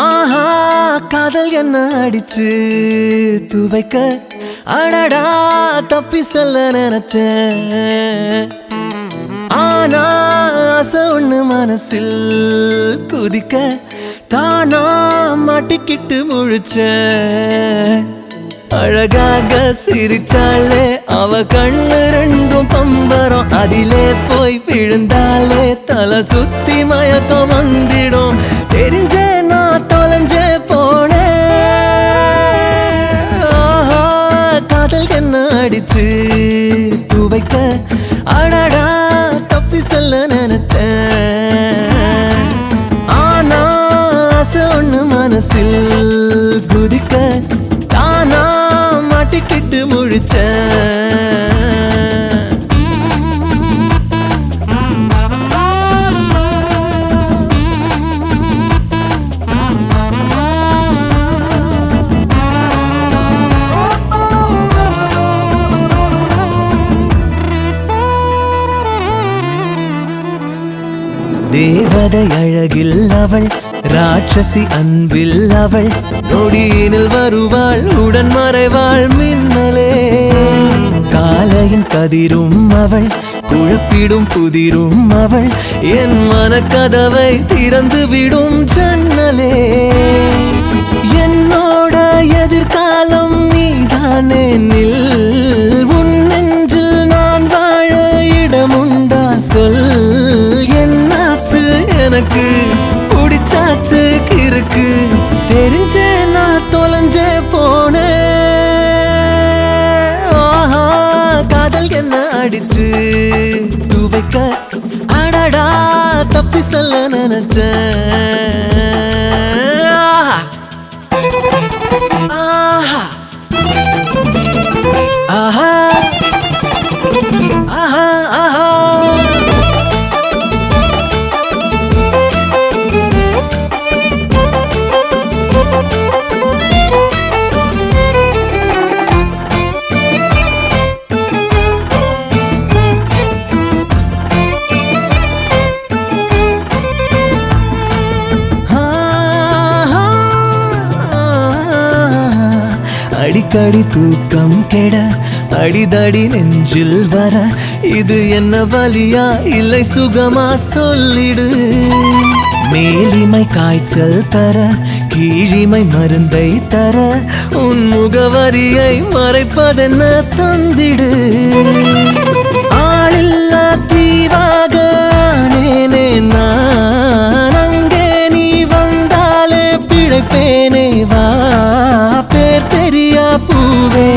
ஆஹா காதல் என்ன அடிச்சு துவைக்க அடடா தப்பி சொல்ல நினைச்சேன். ஆனா ஆசை ஒண்ணு மனசில் குதிக்க தானா மாட்டிக்கிட்டு முழிச்சேன். அழகாக சிரிச்சாலே அவ கண்ணு ரெண்டும் பம்பரம், அதிலே போய் விழுந்தாலே தலை சுத்தி மயக்கம் வந்திடும். தெரிஞ்சே நான் தொலைஞ்சே போனேன். ஆஹா காதல் என்ன அடிச்சு துவைக்க அடடா தப்பி சொல்ல நினைச்சேன். ஆனா ஆசை ஒண்ணு மனசில் குதிக்க தானா மாட்டிக்கிட்டு முழிச்சேன். தேவதை அழகில் அவள், ராட்சசி அன்பில் அவள், நொடியினில் வருவாள் உடன் மறைவாள் மின்னலே. காலையின் கதிரும் அவள், குழப்பிடும் புதிரும் அவள், என் மனக்கதவை திறந்து விடும் ஜன்னலே. என்னோட எதிர்காலம் நீதானே நில், உன் நெஞ்சில் நான் வாழ இடமுண்டா சொல். என்னாச்சு எனக்கு குடிச்சாச்சு கிறுக்கு, தெரிஞ்சே நான் தொலைஞ்சே போனேன். ஆஹா காதல் என்ன அடிச்சு துவைக்க அடடா தப்பி சொல்ல நினைச்சேன். ஆஹா ஆஹா ஆஹா ஆஹா அடிக்கடி தூக்கம் கெட அடிதடி நெஞ்சில் வர, இது என்ன வலியா இல்லை சுகமா சொல்லிடு. மேலிமை காய்ச்சல் தர கீழிமை மருந்தை தர, உன் முகவரியை மறைப்பதென்ன தந்திடு. ஆளில்லா தீவாக நேனே நான், அங்கே நீ வந்தாலே பிழைப்பேனே வா. பேர் தெரியா பூவே